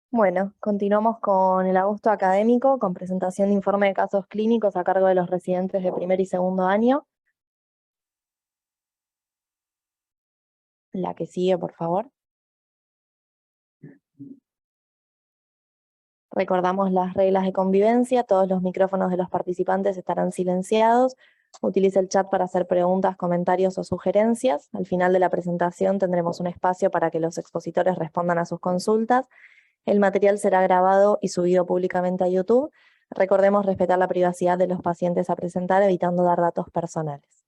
Bueno, continuamos con el agosto académico, con presentación de informe de casos clínicos a cargo de los residentes de primer y segundo año. La que sigue, por favor. Recordamos las reglas de convivencia, todos los micrófonos de los participantes estarán silenciados. Utilice el chat para hacer preguntas, comentarios o sugerencias. Al final de la presentación tendremos un espacio para que los expositores respondan a sus consultas. El material será grabado y subido públicamente a YouTube. Recordemos respetar la privacidad de los pacientes a presentar, evitando dar datos personales.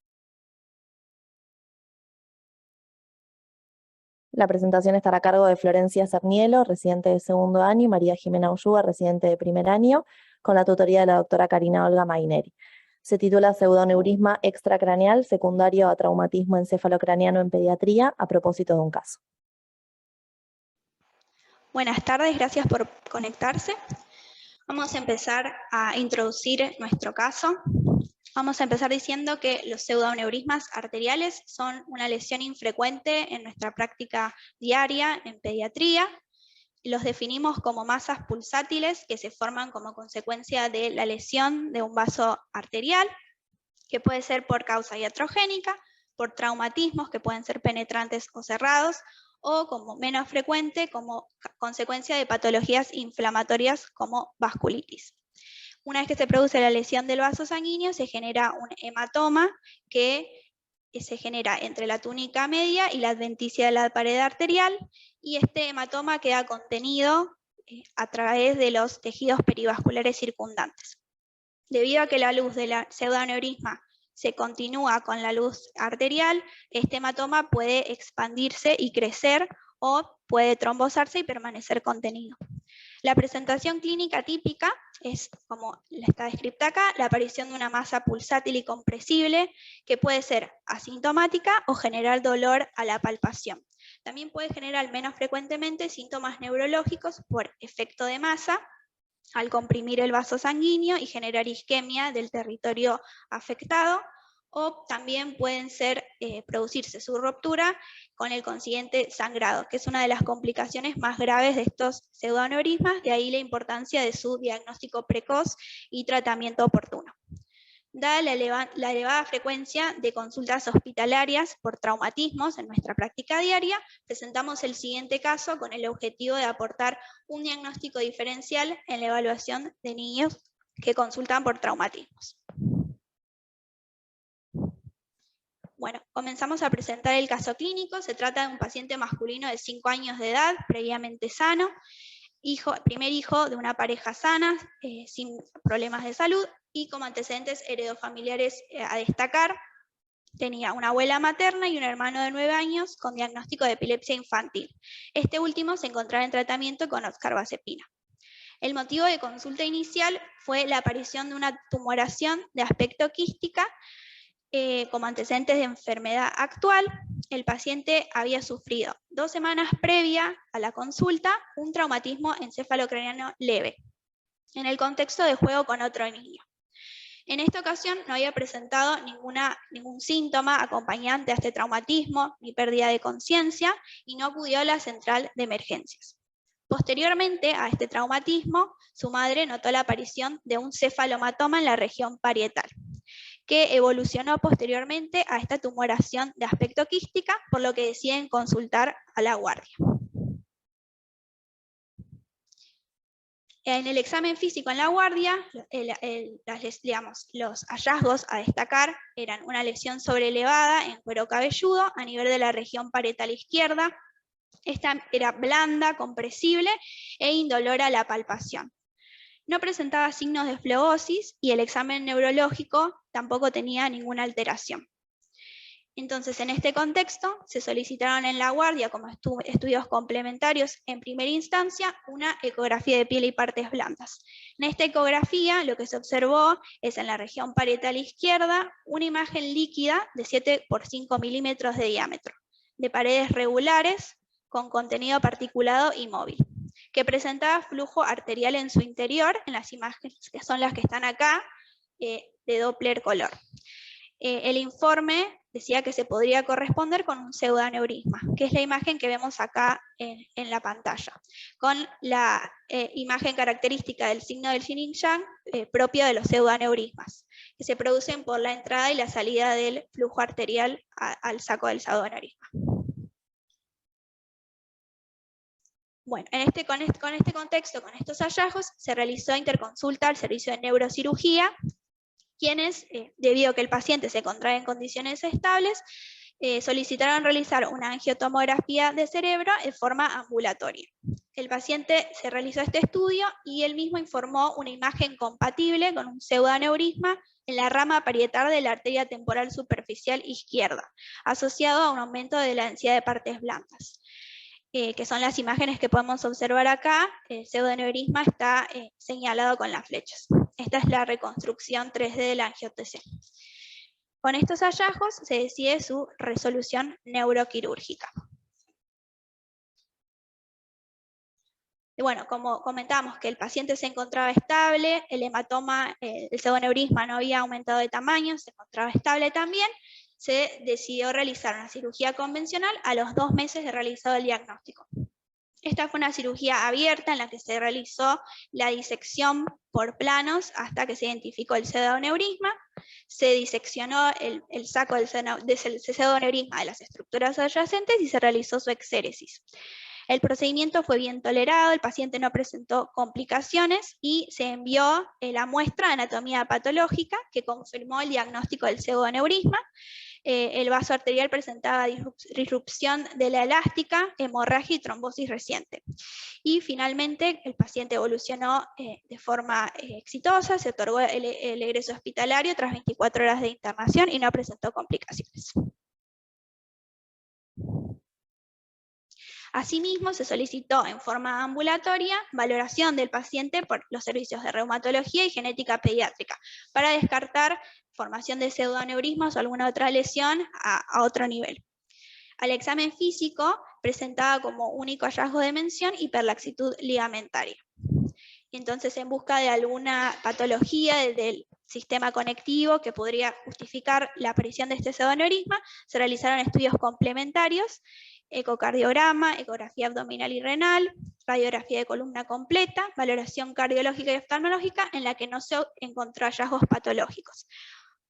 La presentación estará a cargo de Florencia Cernielo, residente de segundo año, y María Jimena Ulluga, residente de primer año, con la tutoría de la doctora Karina Olga Maineri. Se titula Pseudoneurisma extracraneal secundario a traumatismo encefalocraniano en pediatría, a propósito de un caso. Buenas tardes, gracias por conectarse. Vamos a empezar a introducir nuestro caso. Vamos a empezar diciendo que los pseudoneurismas arteriales son una lesión infrecuente en nuestra práctica diaria en pediatría. Los definimos como masas pulsátiles que se forman como consecuencia de la lesión de un vaso arterial, que puede ser por causa iatrogénica, por traumatismos que pueden ser penetrantes o cerrados, o como menos frecuente, como consecuencia de patologías inflamatorias como vasculitis. Una vez que se produce la lesión del vaso sanguíneo, se genera un hematoma que se genera entre la túnica media y la adventicia de la pared arterial, y este hematoma queda contenido a través de los tejidos perivasculares circundantes. Debido a que la luz del pseudoneurisma se continúa con la luz arterial, este hematoma puede expandirse y crecer o puede trombosarse y permanecer contenido. La presentación clínica típica es, como está descrita acá, la aparición de una masa pulsátil y compresible que puede ser asintomática o generar dolor a la palpación. También puede generar menos frecuentemente síntomas neurológicos por efecto de masa, al comprimir el vaso sanguíneo y generar isquemia del territorio afectado, o también pueden producirse su ruptura con el consiguiente sangrado, que es una de las complicaciones más graves de estos pseudoneurismas, de ahí la importancia de su diagnóstico precoz y tratamiento oportuno. Dada la elevada frecuencia de consultas hospitalarias por traumatismos en nuestra práctica diaria, presentamos el siguiente caso con el objetivo de aportar un diagnóstico diferencial en la evaluación de niños que consultan por traumatismos. Bueno, comenzamos a presentar el caso clínico. Se trata de un paciente masculino de 5 años de edad, previamente sano, primer hijo de una pareja sana, sin problemas de salud, y como antecedentes heredofamiliares a destacar, tenía una abuela materna y un hermano de 9 años con diagnóstico de epilepsia infantil. Este último se encontraba en tratamiento con oxcarbazepina. El motivo de consulta inicial fue la aparición de una tumoración de aspecto quística como antecedentes de enfermedad actual. El paciente había sufrido 2 semanas previa a la consulta un traumatismo encefalocraniano leve, en el contexto de juego con otro niño. En esta ocasión no había presentado ningún síntoma acompañante a este traumatismo, ni pérdida de conciencia, y no acudió a la central de emergencias. Posteriormente a este traumatismo, su madre notó la aparición de un cefalomatoma en la región parietal, que evolucionó posteriormente a esta tumoración de aspecto quística, por lo que deciden consultar a la guardia. En el examen físico en la guardia, los hallazgos a destacar eran una lesión sobrelevada en cuero cabelludo a nivel de la región parietal izquierda. Esta era blanda, compresible e indolora a la palpación. No presentaba signos de flebosis y el examen neurológico tampoco tenía ninguna alteración. Entonces, en este contexto, se solicitaron en la guardia como estudios complementarios en primera instancia una ecografía de piel y partes blandas. En esta ecografía lo que se observó es en la región parietal izquierda una imagen líquida de 7 por 5 milímetros de diámetro, de paredes regulares con contenido particulado y móvil, que presentaba flujo arterial en su interior, en las imágenes que son las que están acá, de Doppler color. el informe decía que se podría corresponder con un pseudoaneurisma, que es la imagen que vemos acá en la pantalla, con la imagen característica del signo del yin y yang propio de los pseudoaneurismas, que se producen por la entrada y la salida del flujo arterial al saco del pseudoaneurisma. Bueno, con este contexto, con estos hallazgos, se realizó interconsulta al servicio de neurocirugía, quienes, debido a que el paciente se encontraba en condiciones estables, solicitaron realizar una angiotomografía de cerebro en forma ambulatoria. El paciente se realizó este estudio y él mismo informó una imagen compatible con un pseudoaneurisma en la rama parietal de la arteria temporal superficial izquierda, asociado a un aumento de la densidad de partes blancas. Que son las imágenes que podemos observar acá. El pseudoaneurisma está señalado con las flechas. Esta es la reconstrucción 3D de la angio-TC. Con estos hallazgos se decide su resolución neuroquirúrgica. Y bueno, como comentábamos que el paciente se encontraba estable, el hematoma, el pseudoaneurisma no había aumentado de tamaño, se encontraba estable también, se decidió realizar una cirugía convencional a los 2 meses de realizado el diagnóstico. Esta fue una cirugía abierta en la que se realizó la disección por planos hasta que se identificó el pseudoaneurisma, se diseccionó el saco del pseudoaneurisma de las estructuras adyacentes y se realizó su exéresis. El procedimiento fue bien tolerado, el paciente no presentó complicaciones y se envió la muestra de anatomía patológica que confirmó el diagnóstico del pseudoaneurisma. El vaso arterial presentaba disrupción de la elástica, hemorragia y trombosis reciente. Y finalmente el paciente evolucionó de forma exitosa, se otorgó el egreso hospitalario tras 24 horas de internación y no presentó complicaciones. Asimismo, se solicitó en forma ambulatoria valoración del paciente por los servicios de reumatología y genética pediátrica para descartar formación de pseudoaneurismas o alguna otra lesión a otro nivel. Al examen físico presentaba como único hallazgo de mención hiperlaxitud ligamentaria. Entonces, en busca de alguna patología del sistema conectivo que podría justificar la aparición de este pseudoaneurisma, se realizaron estudios complementarios: ecocardiograma, ecografía abdominal y renal, radiografía de columna completa, valoración cardiológica y oftalmológica, en la que no se encontró hallazgos patológicos,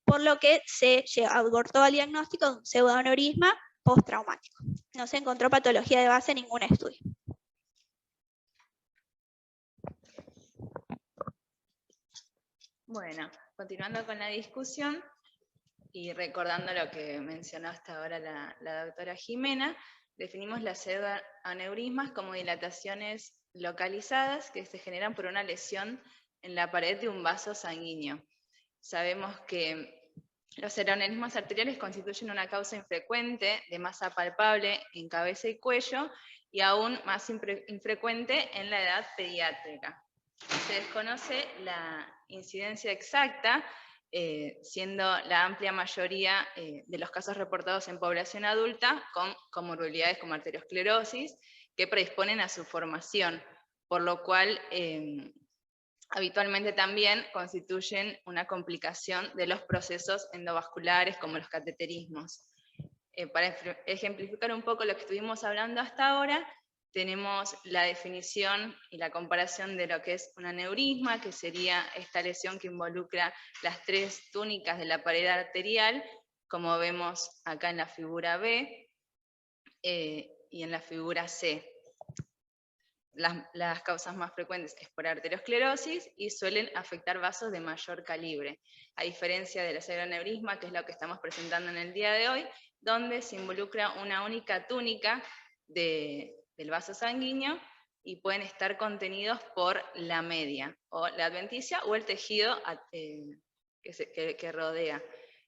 por lo que se abortó al diagnóstico de un pseudoaneurisma postraumático. No se encontró patología de base en ningún estudio. Bueno, continuando con la discusión y recordando lo que mencionó hasta ahora la doctora Jimena, definimos las pseudoaneurismas como dilataciones localizadas que se generan por una lesión en la pared de un vaso sanguíneo. Sabemos que los pseudoaneurismas arteriales constituyen una causa infrecuente de masa palpable en cabeza y cuello y aún más infrecuente en la edad pediátrica. Se desconoce la incidencia exacta, siendo la amplia mayoría de los casos reportados en población adulta con comorbilidades como arteriosclerosis que predisponen a su formación, por lo cual habitualmente también constituyen una complicación de los procesos endovasculares como los cateterismos. Para ejemplificar un poco lo que estuvimos hablando hasta ahora, tenemos la definición y la comparación de lo que es un aneurisma, que sería esta lesión que involucra las 3 túnicas de la pared arterial, como vemos acá en la figura B y en la figura C. Las causas más frecuentes es por arteriosclerosis y suelen afectar vasos de mayor calibre, a diferencia del pseudoaneurisma, que es lo que estamos presentando en el día de hoy, donde se involucra una única túnica del vaso sanguíneo y pueden estar contenidos por la media, o la adventicia, o el tejido que rodea.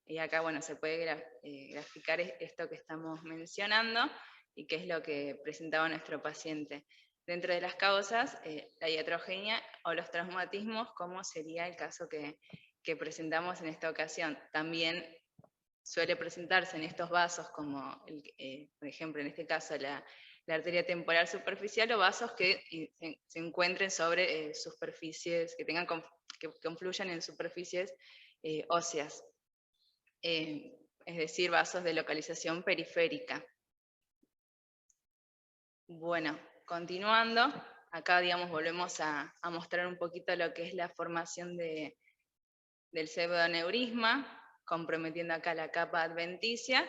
Y acá, bueno, se puede graficar esto que estamos mencionando y que es lo que presentaba nuestro paciente. Dentro de las causas, la iatrogenia o los traumatismos, como sería el caso que presentamos en esta ocasión. También suele presentarse en estos vasos como, por ejemplo, en este caso, la arteria temporal superficial, o vasos que se encuentren sobre superficies, que confluyan en superficies óseas. es decir, vasos de localización periférica. Bueno, continuando, acá digamos volvemos a mostrar un poquito lo que es la formación del pseudoneurisma, comprometiendo acá la capa adventicia,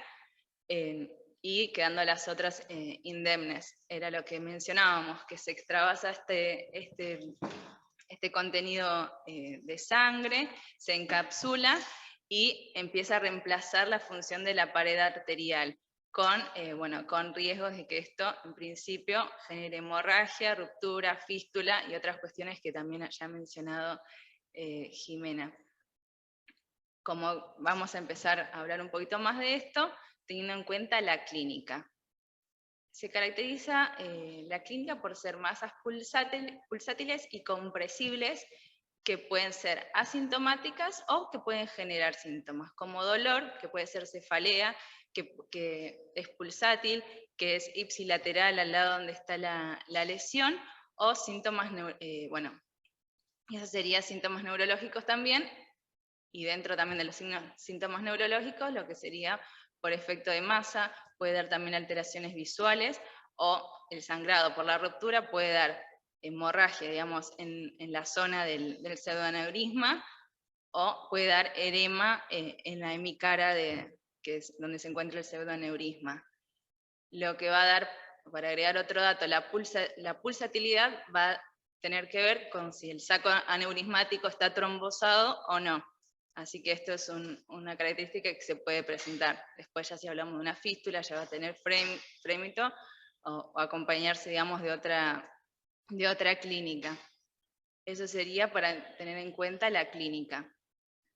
y quedando las otras indemnes. Era lo que mencionábamos, que se extravasa este contenido de sangre, se encapsula y empieza a reemplazar la función de la pared arterial, con riesgos de que esto en principio genere hemorragia, ruptura, fístula y otras cuestiones que también ya ha mencionado Jimena. Como vamos a empezar a hablar un poquito más de esto, teniendo en cuenta la clínica. Se caracteriza la clínica por ser masas pulsátiles y compresibles que pueden ser asintomáticas o que pueden generar síntomas, como dolor, que puede ser cefalea, que es pulsátil, que es ipsilateral al lado donde está la lesión, o síntomas, esos serían síntomas neurológicos también, y dentro también de los síntomas neurológicos, lo que sería por efecto de masa, puede dar también alteraciones visuales, o el sangrado por la ruptura puede dar hemorragia, digamos, en la zona del pseudoneurisma, o puede dar edema en la hemicara, que es donde se encuentra el pseudoneurisma. Lo que va a dar, para agregar otro dato, la pulsatilidad va a tener que ver con si el saco aneurismático está trombosado o no. Así que esto es una característica que se puede presentar. Después ya si hablamos de una fístula, ya va a tener frémito o acompañarse, digamos, de otra clínica. Eso sería para tener en cuenta la clínica.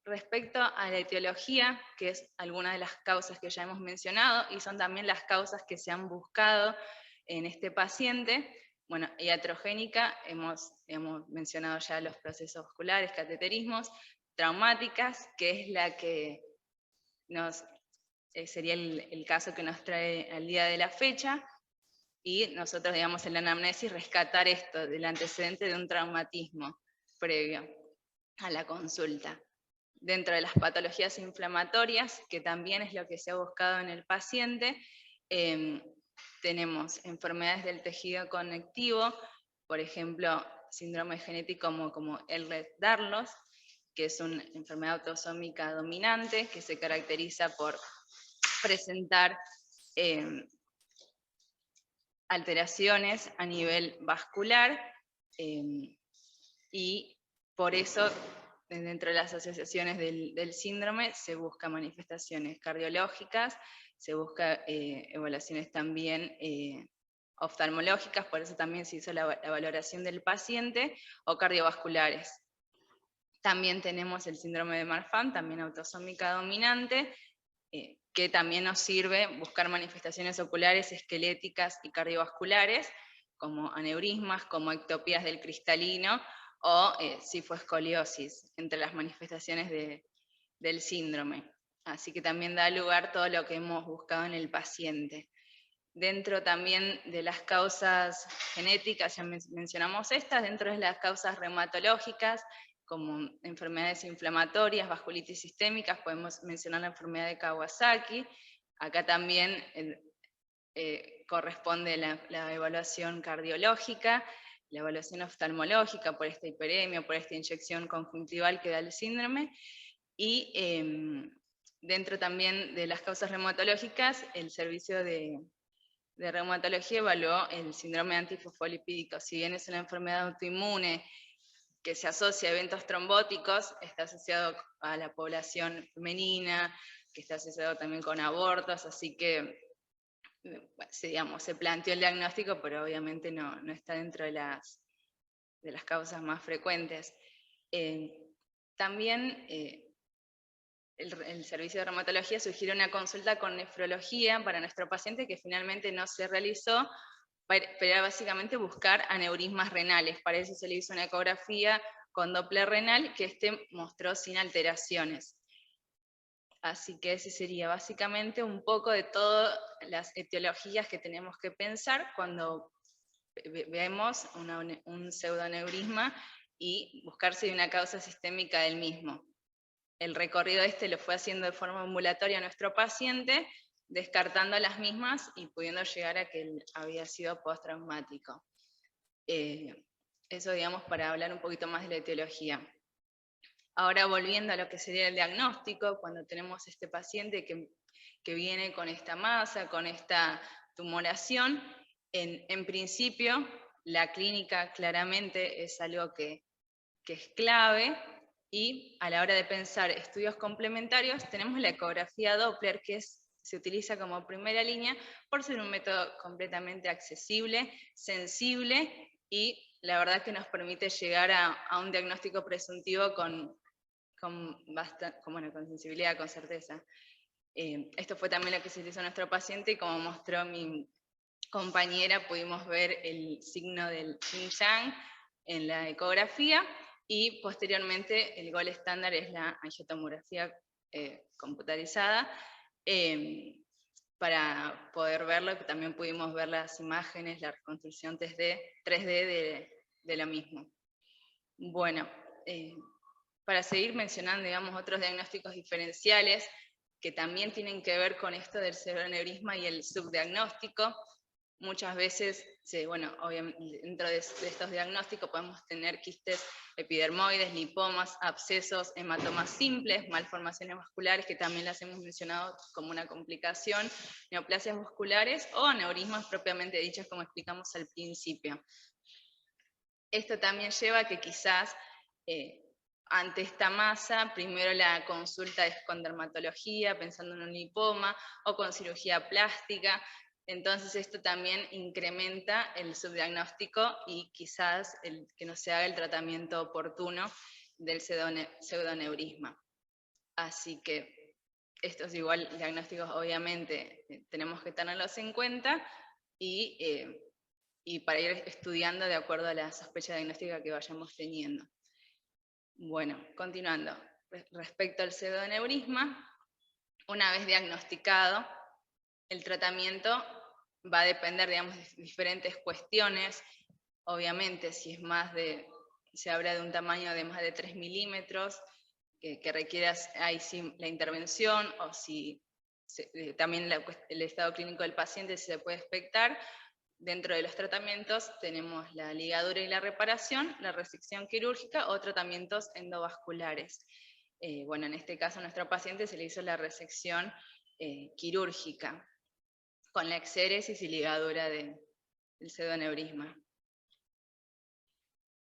Respecto a la etiología, que es alguna de las causas que ya hemos mencionado, y son también las causas que se han buscado en este paciente, bueno, iatrogénica, hemos mencionado ya los procesos vasculares, cateterismos, traumáticas, que es la que sería el caso que nos trae al día de la fecha, y nosotros, digamos, en la anamnesis rescatar esto del antecedente de un traumatismo previo a la consulta. Dentro de las patologías inflamatorias, que también es lo que se ha buscado en el paciente, tenemos enfermedades del tejido conectivo, por ejemplo, síndrome genético como Ehlers-Danlos, que es una enfermedad autosómica dominante, que se caracteriza por presentar alteraciones a nivel vascular, y por eso dentro de las asociaciones del síndrome se busca manifestaciones cardiológicas, se busca evaluaciones también oftalmológicas, por eso también se hizo la valoración del paciente, o cardiovasculares. También tenemos el síndrome de Marfan, también autosómica dominante, que también nos sirve buscar manifestaciones oculares, esqueléticas y cardiovasculares, como aneurismas, como ectopías del cristalino, o cifoescoliosis, entre las manifestaciones del síndrome. Así que también da lugar todo lo que hemos buscado en el paciente. Dentro también de las causas genéticas, ya mencionamos estas, dentro de las causas reumatológicas, como enfermedades inflamatorias, vasculitis sistémicas, podemos mencionar la enfermedad de Kawasaki. Acá también corresponde la evaluación cardiológica, la evaluación oftalmológica por esta hiperemia, por esta inyección conjuntival que da el síndrome, y dentro también de las causas reumatológicas, el servicio de reumatología evaluó el síndrome antifosfolipídico. Si bien es una enfermedad autoinmune que se asocia a eventos trombóticos, está asociado a la población femenina, que está asociado también con abortos, así que digamos, se planteó el diagnóstico, pero obviamente no está dentro de las causas más frecuentes. También el servicio de reumatología sugiere una consulta con nefrología para nuestro paciente, que finalmente no se realizó, pero era básicamente buscar aneurismas renales. Para eso se le hizo una ecografía con Doppler renal, que mostró sin alteraciones. Así que ese sería básicamente un poco de todas las etiologías que tenemos que pensar cuando vemos un pseudoneurisma y buscarse de una causa sistémica del mismo. el recorrido lo fue haciendo de forma ambulatoria a nuestro paciente, descartando las mismas y pudiendo llegar a que él había sido postraumático. Eso, digamos, para hablar un poquito más de la etiología. Ahora volviendo a lo que sería el diagnóstico, cuando tenemos este paciente que viene con esta masa, con esta tumoración, en principio la clínica claramente es algo que es clave, y a la hora de pensar estudios complementarios tenemos la ecografía Doppler, que se utiliza como primera línea por ser un método completamente accesible, sensible, y la verdad que nos permite llegar a un diagnóstico presuntivo con sensibilidad, con certeza. Esto fue también lo que se hizo a nuestro paciente, y como mostró mi compañera, pudimos ver el signo del yin yang en la ecografía, y posteriormente el gol estándar es la angiotomografía computarizada. Para poder verlo, también pudimos ver las imágenes, la reconstrucción 3D de lo mismo. Bueno, para seguir mencionando, digamos, otros diagnósticos diferenciales que también tienen que ver con esto del pseudoaneurisma y el subdiagnóstico. Muchas veces, obviamente, dentro de estos diagnósticos podemos tener quistes epidermoides, lipomas, abscesos, hematomas simples, malformaciones vasculares, que también las hemos mencionado como una complicación, neoplasias vasculares o aneurismas propiamente dichas, como explicamos al principio. Esto también lleva a que quizás ante esta masa, primero la consulta es con dermatología, pensando en un lipoma, o con cirugía plástica. Entonces esto también incrementa el subdiagnóstico y quizás que no se haga el tratamiento oportuno del pseudoneurisma. Así que estos igual diagnósticos obviamente tenemos que tenerlos en cuenta, y para ir estudiando de acuerdo a la sospecha diagnóstica que vayamos teniendo. Bueno, continuando. Respecto al pseudoneurisma, una vez diagnosticado, el tratamiento va a depender, digamos, de diferentes cuestiones. Obviamente, si se habla de un tamaño de más de 3 milímetros, que requiera ahí sí la intervención, o si también el estado clínico del paciente se puede expectar. Dentro de los tratamientos tenemos la ligadura y la reparación, la resección quirúrgica o tratamientos endovasculares. En este caso a nuestro paciente se le hizo la resección quirúrgica, con la exéresis y ligadura del pseudoneurisma.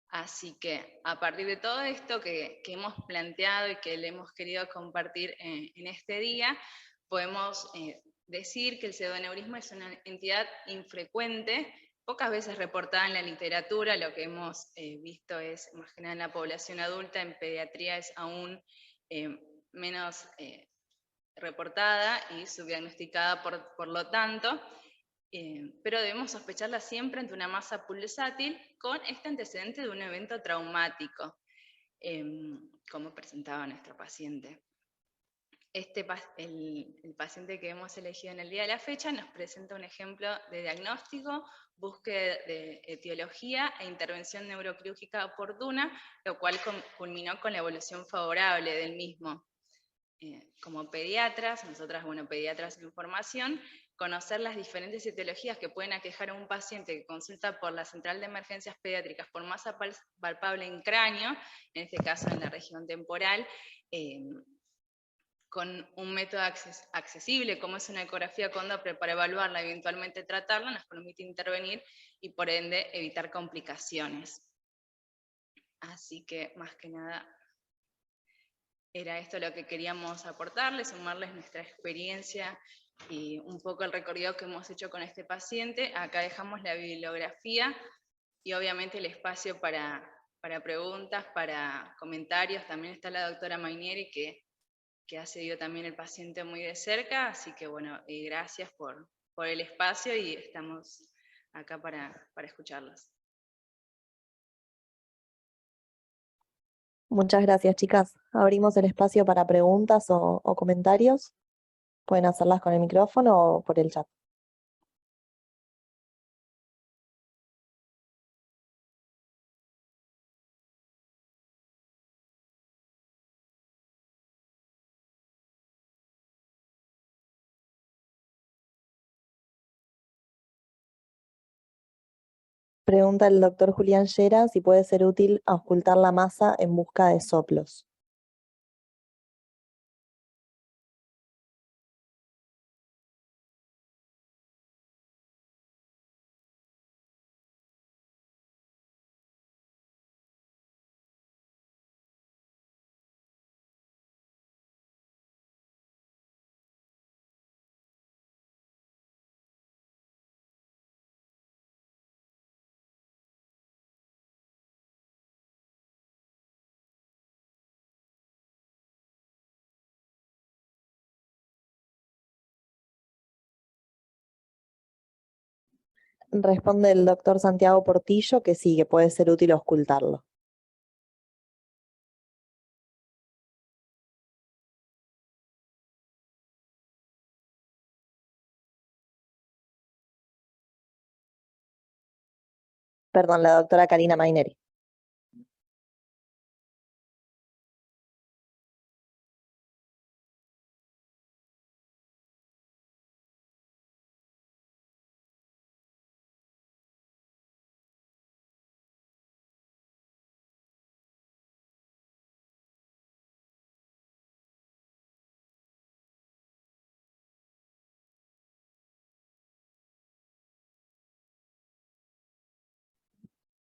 Así que a partir de todo esto que hemos planteado y que le hemos querido compartir en este día, podemos decir que el pseudoneurisma es una entidad infrecuente, pocas veces reportada en la literatura. Lo que hemos visto es más que nada en la población adulta. En pediatría es aún menos reportada y subdiagnosticada por lo tanto, pero debemos sospecharla siempre ante una masa pulsátil con este antecedente de un evento traumático, como presentaba nuestro paciente. El paciente que hemos elegido en el día de la fecha nos presenta un ejemplo de diagnóstico, búsqueda de etiología e intervención neuroquirúrgica oportuna, lo cual culminó con la evolución favorable del mismo. Como pediatras, nosotras, pediatras en formación, conocer las diferentes etiologías que pueden aquejar a un paciente que consulta por la central de emergencias pediátricas por masa palpable en cráneo, en este caso en la región temporal, con un método accesible como es una ecografía con Doppler para evaluarla y eventualmente tratarla, nos permite intervenir y por ende evitar complicaciones. Así que más que nada era esto lo que queríamos aportarles, sumarles nuestra experiencia y un poco el recorrido que hemos hecho con este paciente. Acá dejamos la bibliografía y obviamente el espacio para preguntas, para comentarios. También está la doctora Mainieri que ha seguido también el paciente muy de cerca, así que gracias por el espacio y estamos acá para escucharlos. Muchas gracias, chicas. Abrimos el espacio para preguntas o comentarios. Pueden hacerlas con el micrófono o por el chat. Pregunta el doctor Julián Llera si puede ser útil auscultar la masa en busca de soplos. Responde el doctor Santiago Portillo que sí, que puede ser útil auscultarlo. Perdón, la doctora Karina Maineri.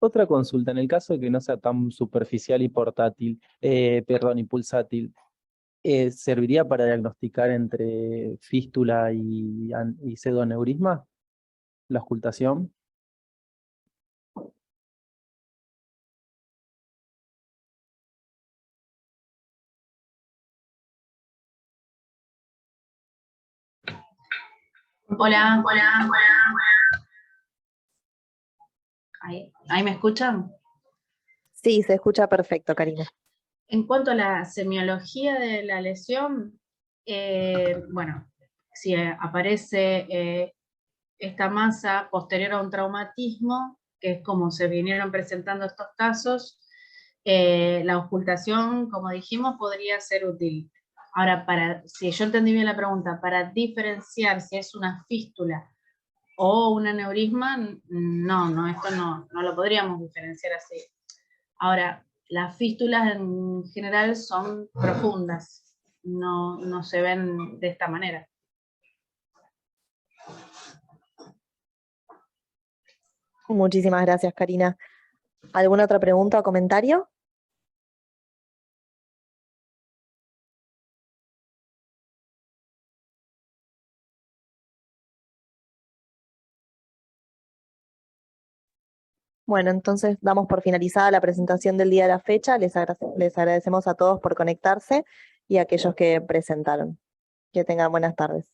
Otra consulta, en el caso de que no sea tan superficial y portátil, y pulsátil, ¿serviría para diagnosticar entre fístula y pseudoneurisma, la auscultación? Hola, hola. ¿Ahí me escuchan? Sí, se escucha perfecto, Karina. En cuanto a la semiología de la lesión, bueno, si aparece esta masa posterior a un traumatismo, que es como se vinieron presentando estos casos, la auscultación, como dijimos, podría ser útil. Ahora, si yo entendí bien la pregunta, para diferenciar si es una fístula o un aneurisma, esto no lo podríamos diferenciar así. Ahora, las fístulas en general son profundas, no se ven de esta manera. Muchísimas gracias, Karina. ¿Alguna otra pregunta o comentario? Bueno, entonces damos por finalizada la presentación del día de la fecha. Les agradecemos a todos por conectarse y a aquellos que presentaron. Que tengan buenas tardes.